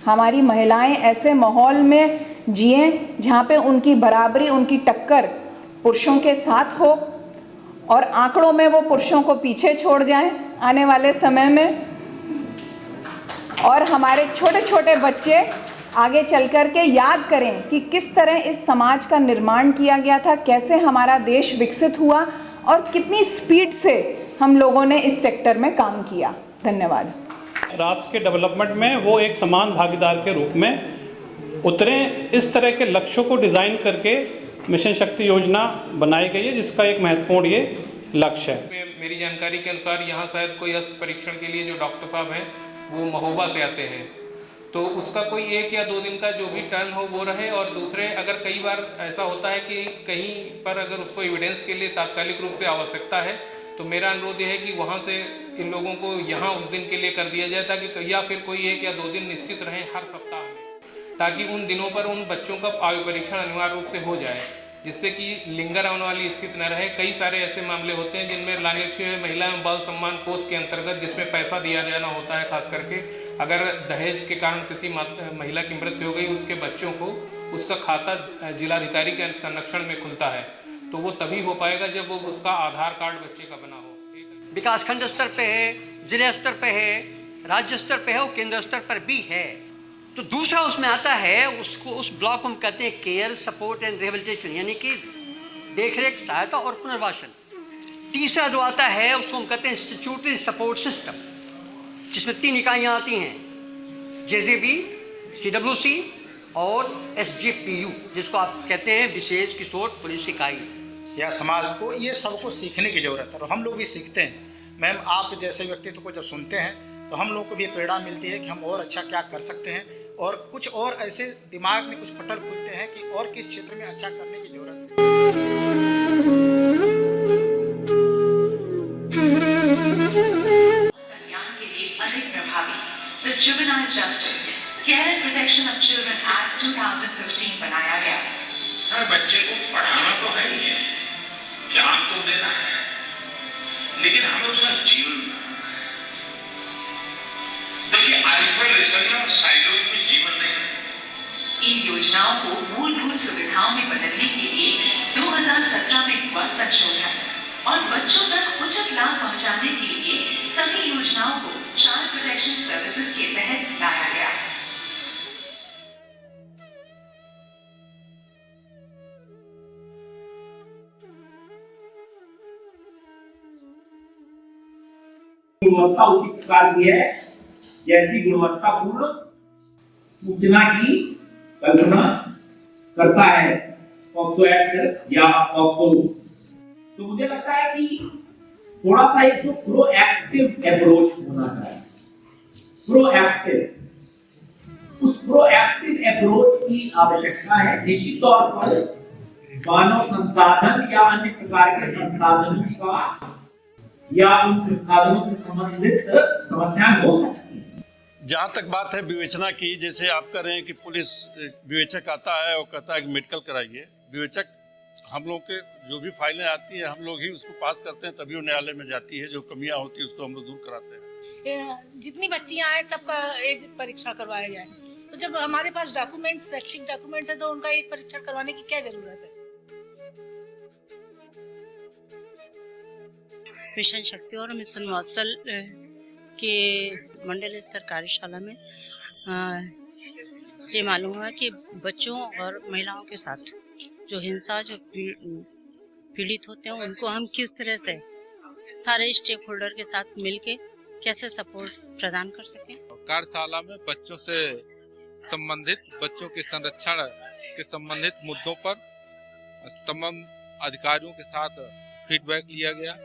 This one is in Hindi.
हमारी महिलाएं ऐसे माहौल में जिएं जहाँ पे उनकी बराबरी, उनकी टक्कर पुरुषों के साथ हो और आंकड़ों में वो पुरुषों को पीछे छोड़ जाएं आने वाले समय में, और हमारे छोटे छोटे बच्चे आगे चल कर के याद करें कि किस तरह इस समाज का निर्माण किया गया था, कैसे हमारा देश विकसित हुआ और कितनी स्पीड से हम लोगों ने इस सेक्टर में काम किया। धन्यवाद। राष्ट्र के डेवलपमेंट में वो एक समान भागीदार के रूप में उतरें, इस तरह के लक्ष्यों को डिज़ाइन करके मिशन शक्ति योजना बनाई गई है, जिसका एक महत्वपूर्ण ये लक्ष्य है। मेरी जानकारी के अनुसार यहाँ शायद कोई अस्त्र परीक्षण के लिए जो डॉक्टर साहब हैं वो महोबा से आते हैं, तो उसका कोई 1 या 2 दिन का जो भी टर्न हो वो रहे। और दूसरे, अगर कई बार ऐसा होता है कि कहीं पर अगर उसको एविडेंस के लिए तात्कालिक रूप से आवश्यकता है, तो मेरा अनुरोध यह है कि वहाँ से इन लोगों को यहाँ उस दिन के लिए कर दिया जाए, ताकि या फिर कोई 1 या 2 दिन निश्चित रहें हर सप्ताह में, ताकि उन दिनों पर उन बच्चों का आयु परीक्षण अनिवार्य रूप से हो जाए, जिससे कि लिंगर आने वाली स्थिति न रहे। कई सारे ऐसे मामले होते हैं जिनमें लालची महिला एवं बाल सम्मान कोष के अंतर्गत, जिसमें पैसा दिया जाना होता है, खास करके अगर दहेज के कारण किसी महिला की मृत्यु हो गई, उसके बच्चों को उसका खाता जिलाधिकारी के संरक्षण में खुलता है, तो वो तभी हो पाएगा जब वो उसका आधार कार्ड बच्चे का बना हो। विकासखंड स्तर पे है, जिले स्तर पे है, राज्य स्तर पे है और केंद्र स्तर पर भी है। तो दूसरा उसमें आता है, उसको उस ब्लॉक को हम कहते हैं केयर, सपोर्ट एंड रिहेबिलिटेशन, यानी कि देखरेख, सहायता और पुनर्वासन। तीसरा जो आता है उसको हम कहते हैं इंस्टीट्यूटरी सपोर्ट सिस्टम, जिसमें 3 इकाइयाँ आती हैं, JJB, CWC और SJPU, जिसको आप कहते हैं विशेष किशोर पुलिस इकाई। या समाज को ये सबको सीखने की ज़रूरत है और हम लोग भी सीखते हैं। मैम, आप जैसे व्यक्तित्व को जब सुनते हैं तो हम लोग को भी प्रेरणा मिलती है कि हम और अच्छा क्या कर सकते हैं, और कुछ और ऐसे दिमाग में कुछ पटल खुलते हैं कि और किस क्षेत्र में अच्छा करने की ज़रूरत है। कल्याण के लिए अधिक प्रभावी the juvenile justice care and protection of children act 2015 बनाया गया। हर बच्चे को पढ़ाना तो है ही है, ज्ञान तो देना है, लेकिन हमें उसका जीवन देखिए, आइसोलेशन और साइलोज में जीवन नहीं है। इन योजनाओं को मूलभूत सुविधाओं में बदलने के लिए 2017 में हुआ संशोधन और बच्चों तक उचित लाभ पहुंचाने के लिए सभी योजनाओं को चाइल्ड प्रोटेक्शन सर्विसेज के तहत लाया गया। गुणवत्ता उचित प्रकार की है, जैसी गुणवत्तापूर्ण सूचना की कल्पना करता है पॉक्सो एक्ट या पॉक्सो। तो मुझे लगता है कि थोड़ा सा एक प्रोएक्टिव अप्रोच होना चाहिए। प्रोएक्टिव, उस प्रोएक्टिव अप्रोच की आवश्यकता है। निश्चित तौर पर मानव संसाधन या अन्य प्रकार के संसाधनों का या उन संसाधनों से संबंधित समस्याएं हो सकती हैं। जहाँ तक बात है विवेचना की, जैसे आप कह रहे हैं कि पुलिस विवेचक आता है और कहता है कि मेडिकल कराइए। विवेचक हम लोग के जो भी फाइलें आती हैं हम लोग ही उसको पास करते हैं, तभी वो न्यायालय में जाती है। जो कमियां होती है उसको हम लोग दूर कराते हैं। जितनी बच्चियां आए सबका एज परीक्षा करवाया जाए। तो जब हमारे पास डॉक्यूमेंट्स, शैक्षिक डॉक्यूमेंट्स है, तो उनका एज परीक्षण करवाने की क्या जरूरत है। मिशन शक्ति और मिशन वात्सल के मंडल स्तर कार्यशाला में ये मालूम हुआ कि बच्चों और महिलाओं के साथ जो हिंसा, जो पीड़ित होते हैं, उनको हम किस तरह से सारे स्टेक होल्डर के साथ मिलके कैसे सपोर्ट प्रदान कर सकें। कार्यशाला में बच्चों से संबंधित, बच्चों के संरक्षण के संबंधित मुद्दों पर तमाम अधिकारियों के साथ फीडबैक लिया गया।